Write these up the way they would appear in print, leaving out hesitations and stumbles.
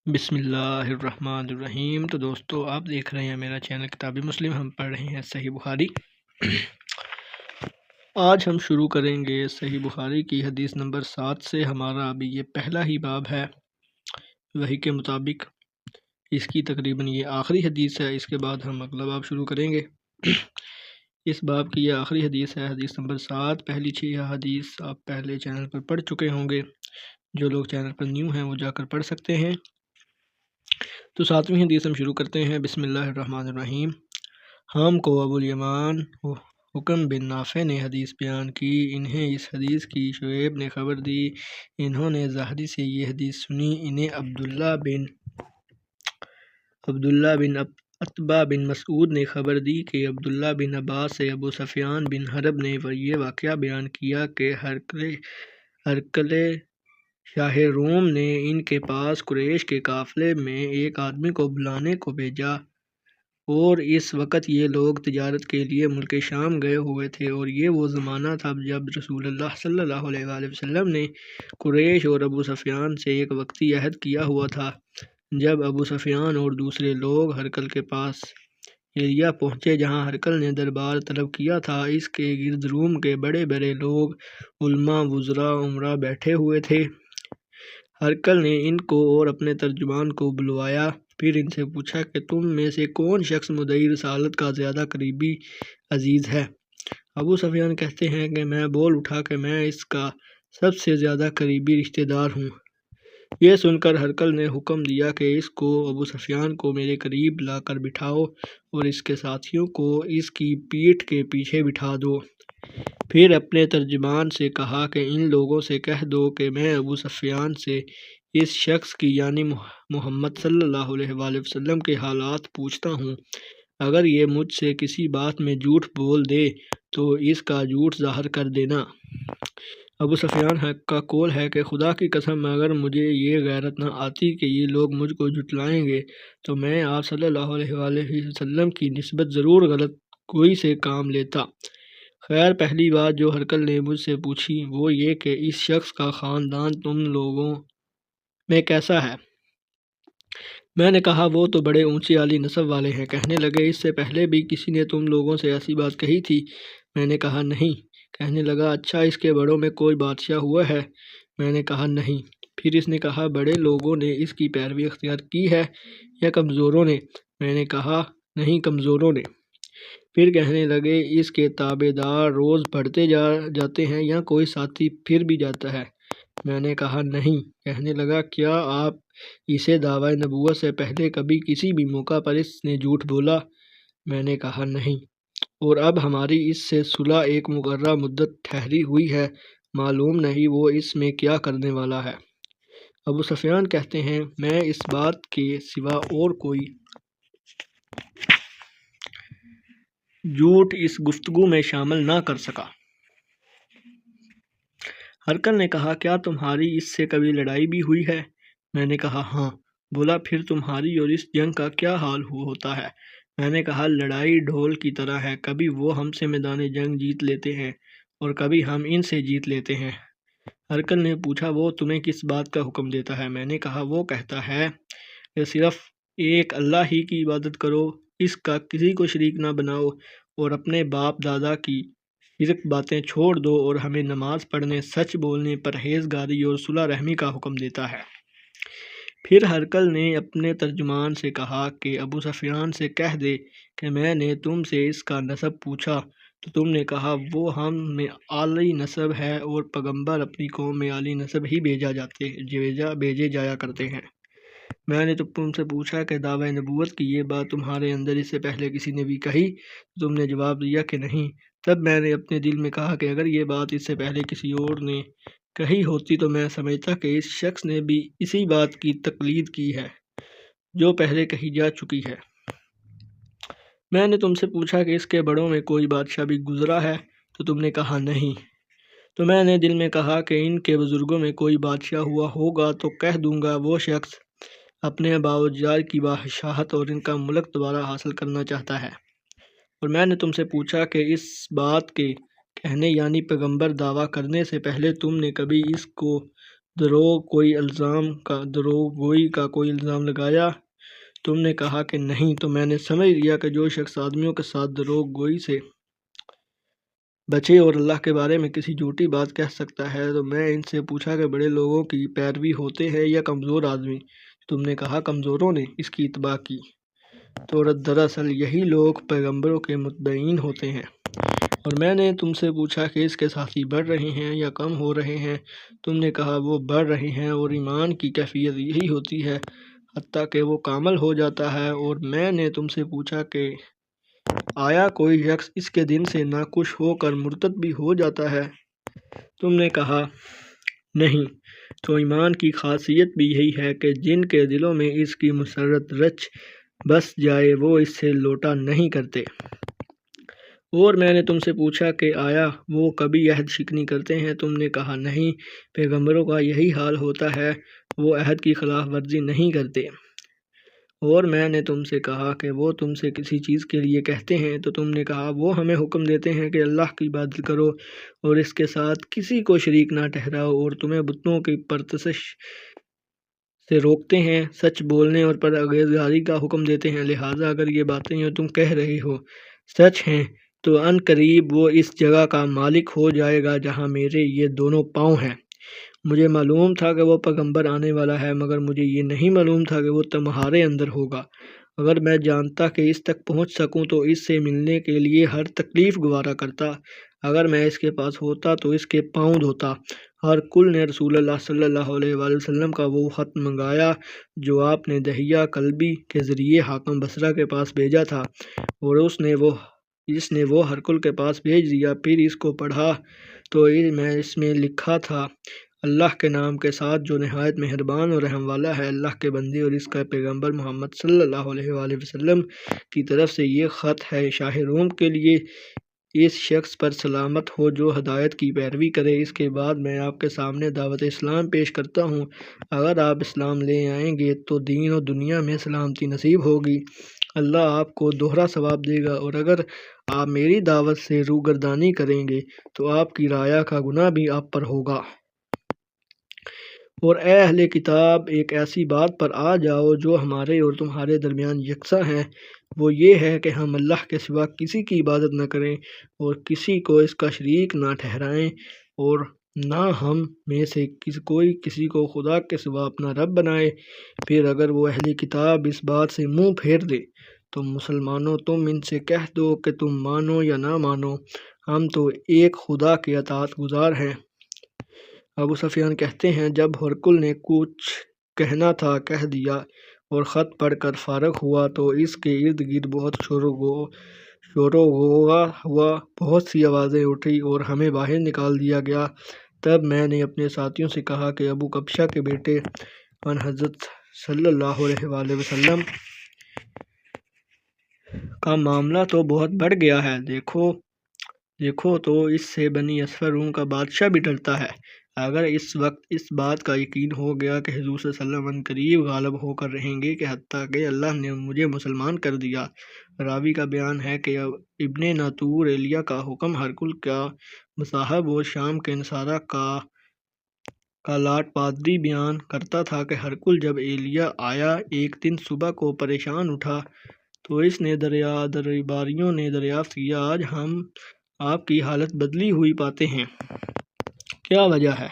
بسم اللہ الرحمن الرحیم۔ تو دوستو، آپ دیکھ رہے ہیں میرا چینل کتاب مسلم۔ ہم پڑھ رہے ہیں صحیح بخاری۔ آج ہم شروع کریں گے صحیح بخاری کی حدیث نمبر 7 سے۔ ہمارا ابھی یہ پہلا ہی باب ہے۔ وحی کے مطابق اس کی تقریباً یہ آخری حدیث ہے۔ اس کے بعد ہم اگلا باب شروع کریں گے۔ اس باب کی یہ آخری حدیث ہے، حدیث نمبر 7۔ پہلی 6 حدیث آپ پہلے چینل پر پڑھ چکے ہوں گے۔ جو لوگ چینل پر نیو ہیں وہ جا کر پڑھ سکتے ہیں۔ تو 7ویں حدیث ہم شروع کرتے ہیں۔ بسم اللہ الرحمن الرحیم۔ ہم کو ابو الیمان حکم بن نافع نے حدیث بیان کی، انہیں اس حدیث کی شعیب نے خبر دی، انہوں نے زہری سے یہ حدیث سنی، انہیں عبداللہ بن عتبہ بن مسعود نے خبر دی کہ عبداللہ بن عباس سے ابو سفیان بن حرب نے یہ واقعہ بیان کیا کہ ہرقل شاہ روم نے ان کے پاس قریش کے قافلے میں ایک آدمی کو بلانے کو بھیجا، اور اس وقت یہ لوگ تجارت کے لیے ملک شام گئے ہوئے تھے، اور یہ وہ زمانہ تھا جب رسول اللہ صلی اللہ علیہ وآلہ وسلم نے قریش اور ابو سفیان سے ایک وقتی عہد کیا ہوا تھا۔ جب ابو سفیان اور دوسرے لوگ ہرقل کے پاس ایریا پہنچے جہاں ہرقل نے دربار طلب کیا تھا، اس کے گرد روم کے بڑے بڑے لوگ، علماء، وزراء، امراء بیٹھے ہوئے تھے۔ ہرقل نے ان کو اور اپنے ترجمان کو بلوایا، پھر ان سے پوچھا کہ تم میں سے کون شخص مدعی رسالت کا زیادہ قریبی عزیز ہے؟ ابو سفیان کہتے ہیں کہ میں بول اٹھا کہ میں اس کا سب سے زیادہ قریبی رشتہ دار ہوں۔ یہ سن کر ہرقل نے حکم دیا کہ اس کو، ابو سفیان کو، میرے قریب لا کر بٹھاؤ اور اس کے ساتھیوں کو اس کی پیٹھ کے پیچھے بٹھا دو۔ پھر اپنے ترجمان سے کہا کہ ان لوگوں سے کہہ دو کہ میں ابو سفیان سے اس شخص کی یعنی محمد صلی اللہ علیہ وآلہ وسلم کے حالات پوچھتا ہوں، اگر یہ مجھ سے کسی بات میں جھوٹ بول دے تو اس کا جھوٹ ظاہر کر دینا۔ ابو سفیان کا قول ہے کہ خدا کی قسم، اگر مجھے یہ غیرت نہ آتی کہ یہ لوگ مجھ کو جھٹلائیں گے تو میں آپ صلی اللہ علیہ وآلہ وسلم کی نسبت ضرور غلط کوئی سے کام لیتا۔ خیر، پہلی بات جو ہرقل نے مجھ سے پوچھی وہ یہ کہ اس شخص کا خاندان تم لوگوں میں کیسا ہے؟ میں نے کہا وہ تو بڑے اونچی عالی نسب والے ہیں۔ کہنے لگے اس سے پہلے بھی کسی نے تم لوگوں سے ایسی بات کہی تھی؟ میں نے کہا نہیں۔ کہنے لگا اچھا، اس کے بڑوں میں کوئی بادشاہ ہوا ہے؟ میں نے کہا نہیں۔ پھر اس نے کہا بڑے لوگوں نے اس کی پیروی اختیار کی ہے یا کمزوروں نے؟ میں نے کہا نہیں، کمزوروں نے۔ پھر کہنے لگے اس کے تابع دار روز بڑھتے جاتے ہیں یا کوئی ساتھی پھر بھی جاتا ہے؟ میں نے کہا نہیں۔ کہنے لگا کیا آپ اسے دعویٰ نبوت سے پہلے کبھی کسی بھی موقع پر اس نے جھوٹ بولا؟ میں نے کہا نہیں، اور اب ہماری اس سے صلح ایک مقررہ مدت ٹھہری ہوئی ہے، معلوم نہیں وہ اس میں کیا کرنے والا ہے۔ ابو سفیان کہتے ہیں میں اس بات کے سوا اور کوئی جھوٹ اس گفتگو میں شامل نہ کر سکا۔ ہرقل نے کہا کیا تمہاری اس سے کبھی لڑائی بھی ہوئی ہے؟ میں نے کہا ہاں۔ بولا پھر تمہاری اور اس جنگ کا کیا حال ہوتا ہے؟ میں نے کہا لڑائی ڈھول کی طرح ہے، کبھی وہ ہم سے میدان جنگ جیت لیتے ہیں اور کبھی ہم ان سے جیت لیتے ہیں۔ ہرقل نے پوچھا وہ تمہیں کس بات کا حکم دیتا ہے؟ میں نے کہا وہ کہتا ہے کہ صرف ایک اللہ ہی کی عبادت کرو، اس کا کسی کو شریک نہ بناؤ، اور اپنے باپ دادا کی شرک باتیں چھوڑ دو، اور ہمیں نماز پڑھنے، سچ بولنے، پرہیزگاری اور صلح رحمی کا حکم دیتا ہے۔ پھر ہرقل نے اپنے ترجمان سے کہا کہ ابو سفیان سے کہہ دے کہ میں نے تم سے اس کا نسب پوچھا تو تم نے کہا وہ ہم میں عالی نسب ہے، اور پیغمبر اپنی قوم میں عالی نسب ہی بھیجے جایا کرتے ہیں۔ میں نے تم سے پوچھا کہ دعویٰ نبوت کی یہ بات تمہارے اندر اس سے پہلے کسی نے بھی کہی؟ تو تم نے جواب دیا کہ نہیں۔ تب میں نے اپنے دل میں کہا کہ اگر یہ بات اس سے پہلے کسی اور نے کہی ہوتی تو میں سمجھتا کہ اس شخص نے بھی اسی بات کی تقلید کی ہے جو پہلے کہی جا چکی ہے۔ میں نے تم سے پوچھا کہ اس کے بڑوں میں کوئی بادشاہ بھی گزرا ہے؟ تو تم نے کہا نہیں۔ تو میں نے دل میں کہا کہ ان کے بزرگوں میں کوئی بادشاہ ہوا ہوگا تو کہہ دوں گا وہ شخص اپنے آباء و اجداد کی بادشاہت اور ان کا ملک دوبارہ حاصل کرنا چاہتا ہے۔ اور میں نے تم سے پوچھا کہ اس بات کے کہنے یعنی پیغمبر دعویٰ کرنے سے پہلے تم نے کبھی اس کو دروغ گوئی کا کوئی الزام لگایا؟ تم نے کہا کہ نہیں، تو میں نے سمجھ لیا کہ جو شخص آدمیوں کے ساتھ دروغ گوئی سے بچے اور اللہ کے بارے میں کسی جھوٹی بات کہہ سکتا ہے۔ تو میں ان سے پوچھا کہ بڑے لوگوں کی پیروی ہوتے ہیں یا کمزور آدمی؟ تم نے کہا کمزوروں نے اس کی اتباع کی۔ تو دراصل یہی لوگ پیغمبروں کے متبعین ہوتے ہیں۔ اور میں نے تم سے پوچھا کہ اس کے ساتھی بڑھ رہے ہیں یا کم ہو رہے ہیں؟ تم نے کہا وہ بڑھ رہے ہیں، اور ایمان کی کیفیت یہی ہوتی ہے حتیٰ کہ وہ کامل ہو جاتا ہے۔ اور میں نے تم سے پوچھا کہ آیا کوئی شخص اس کے دن سے ناخوش ہو کر مرتد بھی ہو جاتا ہے؟ تم نے کہا نہیں۔ تو ایمان کی خاصیت بھی یہی ہے کہ جن کے دلوں میں اس کی مسرت رچ بس جائے وہ اس سے لوٹا نہیں کرتے۔ اور میں نے تم سے پوچھا کہ آیا وہ کبھی عہد شکنی کرتے ہیں؟ تم نے کہا نہیں، پیغمبروں کا یہی حال ہوتا ہے، وہ عہد کی خلاف ورزی نہیں کرتے۔ اور میں نے تم سے کہا کہ وہ تم سے کسی چیز کے لیے کہتے ہیں تو تم نے کہا وہ ہمیں حکم دیتے ہیں کہ اللہ کی عبادت کرو اور اس کے ساتھ کسی کو شریک نہ ٹھہراؤ، اور تمہیں بتوں کی پرستش سے روکتے ہیں، سچ بولنے اور پرہیزگاری کا حکم دیتے ہیں۔ لہٰذا اگر یہ باتیں جو تم کہہ رہے ہو سچ ہیں تو ان قریب وہ اس جگہ کا مالک ہو جائے گا جہاں میرے یہ دونوں پاؤں ہیں۔ مجھے معلوم تھا کہ وہ پیغمبر آنے والا ہے، مگر مجھے یہ نہیں معلوم تھا کہ وہ تمہارے اندر ہوگا۔ اگر میں جانتا کہ اس تک پہنچ سکوں تو اس سے ملنے کے لیے ہر تکلیف گوارا کرتا۔ اگر میں اس کے پاس ہوتا تو اس کے پاؤں دھوتا۔ ہرقل نے رسول اللہ صلی اللہ علیہ وآلہ وسلم کا وہ خط منگایا جو آپ نے دحیہ کلبی کے ذریعے حاکم بصرہ کے پاس بھیجا تھا، اور اس نے وہ ہرقل کے پاس بھیج دیا۔ پھر اس کو پڑھا تو اس میں لکھا تھا، اللہ کے نام کے ساتھ جو نہایت مہربان اور رحم والا ہے۔ اللہ کے بندے اور اس کا پیغمبر محمد صلی اللہ علیہ وآلہ وسلم کی طرف سے یہ خط ہے، شاہ روم کے لیے، اس شخص پر سلامت ہو جو ہدایت کی پیروی کرے۔ اس کے بعد میں آپ کے سامنے دعوت اسلام پیش کرتا ہوں۔ اگر آپ اسلام لے آئیں گے تو دین و دنیا میں سلامتی نصیب ہوگی، اللہ آپ کو دوہرا ثواب دے گا، اور اگر آپ میری دعوت سے روگردانی کریں گے تو آپ کی رعایا کا گناہ بھی آپ پر ہوگا۔ اور اے اہل کتاب، ایک ایسی بات پر آ جاؤ جو ہمارے اور تمہارے درمیان یکساں ہے، وہ یہ ہے کہ ہم اللہ کے سوا کسی کی عبادت نہ کریں اور کسی کو اس کا شریک نہ ٹھہرائیں، اور نہ ہم میں سے کوئی کسی کو خدا کے سوا اپنا رب بنائے۔ پھر اگر وہ اہل کتاب اس بات سے منہ پھیر دے تو مسلمانوں تم ان سے کہہ دو کہ تم مانو یا نہ مانو، ہم تو ایک خدا کے اطاعت گزار ہیں۔ ابو سفیان کہتے ہیں جب ہرقل نے کچھ کہنا تھا کہہ دیا اور خط پڑھ کر فارغ ہوا تو اس کے ارد گرد بہت شور و غوغا ہوا، بہت سی آوازیں اٹھی اور ہمیں باہر نکال دیا گیا۔ تب میں نے اپنے ساتھیوں سے کہا کہ ابو کبشہ کے بیٹے ان حضرت صلی اللہ علیہ وآلہ وسلم کا معاملہ تو بہت بڑھ گیا ہے، دیکھو تو اس سے بنی اصفر روم کا بادشاہ بھی ڈرتا ہے۔ اگر اس وقت اس بات کا یقین ہو گیا کہ حضور صلی اللہ علیہ وسلم عنقریب غالب ہو کر رہیں گے کہ حتیٰ کہ اللہ نے مجھے مسلمان کر دیا۔ راوی کا بیان ہے کہ ابن ناطور ایلیہ کا حکم ہرقل کا مصاحب و شام کے نصارہ کا لاٹ پادری بیان کرتا تھا کہ ہرقل جب ایلیہ آیا ایک دن صبح کو پریشان اٹھا تو اس نے درباریوں نے دریافت کیا، آج ہم آپ کی حالت بدلی ہوئی پاتے ہیں، کیا وجہ ہے؟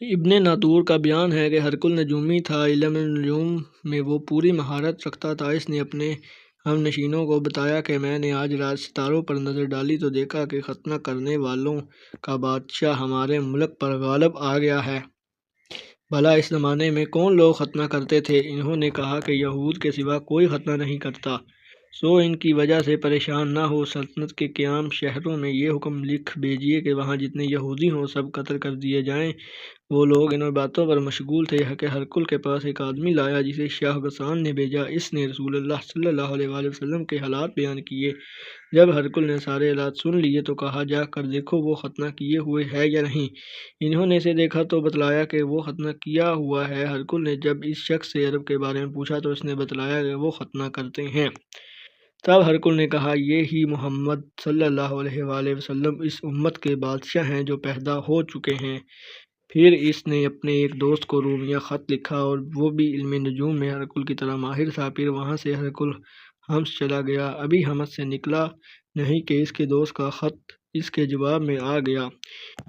ابن ناطور کا بیان ہے کہ ہرقل نجومی تھا، علم نجوم میں وہ پوری مہارت رکھتا تھا۔ اس نے اپنے ہم نشینوں کو بتایا کہ میں نے آج رات ستاروں پر نظر ڈالی تو دیکھا کہ ختنہ کرنے والوں کا بادشاہ ہمارے ملک پر غالب آ گیا ہے۔ بھلا اس زمانے میں کون لوگ ختنہ کرتے تھے؟ انہوں نے کہا کہ یہود کے سوا کوئی ختنہ نہیں کرتا، سو ان کی وجہ سے پریشان نہ ہو۔ سلطنت کے قیام شہروں میں یہ حکم لکھ بھیجیے کہ وہاں جتنے یہودی ہوں سب قتل کر دیے جائیں۔ وہ لوگ ان باتوں پر مشغول تھے کہ ہرقل کے پاس ایک آدمی لایا جسے شاہ غسان نے بھیجا۔ اس نے رسول اللہ صلی اللہ علیہ وآلہ وسلم کے حالات بیان کیے۔ جب ہرقل نے سارے حالات سن لیے تو کہا، جا کر دیکھو وہ ختنہ کیے ہوئے ہے یا نہیں۔ انہوں نے اسے دیکھا تو بتلایا کہ وہ ختنہ کیا ہوا ہے۔ ہرقل نے جب اس شخص سے عرب کے بارے میں پوچھا تو اس نے بتلایا کہ وہ ختنہ کرتے ہیں۔ تب ہرقل نے کہا، یہ ہی محمد صلی اللہ علیہ وآلہ وسلم اس امت کے بادشاہ ہیں جو پیدا ہو چکے ہیں۔ پھر اس نے اپنے ایک دوست کو رومیہ خط لکھا اور وہ بھی علم نجوم میں ہرقل کی طرح ماہر تھا۔ پھر وہاں سے ہرقل حمص چلا گیا۔ ابھی حمص سے نکلا نہیں کہ اس کے دوست کا خط اس کے جواب میں آ گیا۔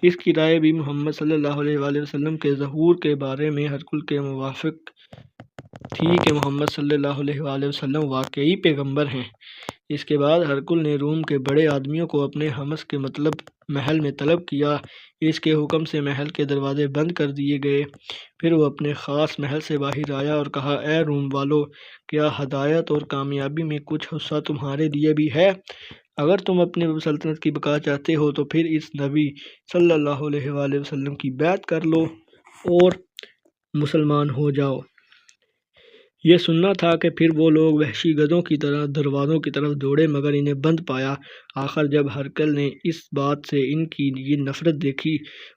اس کی رائے بھی محمد صلی اللہ علیہ وآلہ وسلم کے ظہور کے بارے میں ہرقل کے موافق تھی کہ محمد صلی اللہ علیہ وآلہ وسلم واقعی پیغمبر ہیں۔ اس کے بعد ہرقل نے روم کے بڑے آدمیوں کو اپنے حمص کے مطلب محل میں طلب کیا۔ اس کے حکم سے محل کے دروازے بند کر دیے گئے۔ پھر وہ اپنے خاص محل سے باہر آیا اور کہا، اے روم والو، کیا ہدایت اور کامیابی میں کچھ حصہ تمہارے لیے بھی ہے؟ اگر تم اپنے سلطنت کی بقا چاہتے ہو تو پھر اس نبی صلی اللہ علیہ وآلہ وسلم کی بیعت کر لو اور مسلمان ہو جاؤ۔ یہ سننا تھا کہ پھر وہ لوگ وحشی گدھوں کی طرح دروازوں کی طرف دوڑے مگر انہیں بند پایا۔ آخر جب ہرقل نے اس بات سے ان کی یہ نفرت دیکھی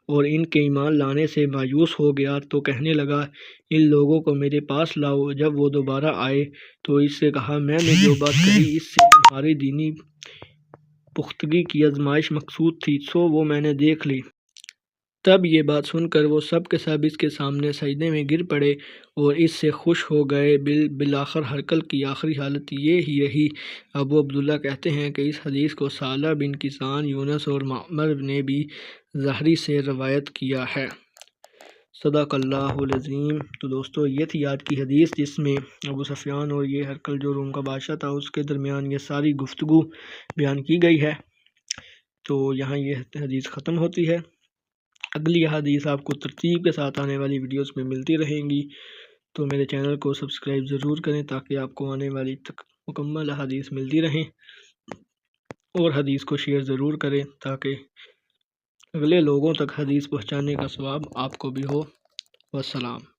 اور ان کے ایمان لانے سے مایوس ہو گیا تو کہنے لگا، ان لوگوں کو میرے پاس لاؤ۔ جب وہ دوبارہ آئے تو اس سے کہا، میں نے جو بات کہی اس سے تمہاری دینی پختگی کی آزمائش مقصود تھی، سو وہ میں نے دیکھ لی۔ تب یہ بات سن کر وہ سب کے سب اس کے سامنے سجدے میں گر پڑے اور اس سے خوش ہو گئے۔ بالآخر ہرقل کی آخری حالت یہ ہی رہی۔ ابو عبداللہ کہتے ہیں کہ اس حدیث کو ثعلبہ بن کیسان، یونس اور معمر نے بھی زہری سے روایت کیا ہے۔ صدق اللہ العظیم۔ تو دوستو یہ تھی آج کی حدیث جس میں ابو سفیان اور یہ ہرقل جو روم کا بادشاہ تھا اس کے درمیان یہ ساری گفتگو بیان کی گئی ہے۔ تو یہاں یہ حدیث ختم ہوتی ہے۔ اگلی حدیث آپ کو ترتیب کے ساتھ آنے والی ویڈیوز میں ملتی رہیں گی، تو میرے چینل کو سبسکرائب ضرور کریں تاکہ آپ کو آنے والی مکمل حدیث ملتی رہیں، اور حدیث کو شیئر ضرور کریں تاکہ اگلے لوگوں تک حدیث پہنچانے کا ثواب آپ کو بھی ہو۔ والسلام۔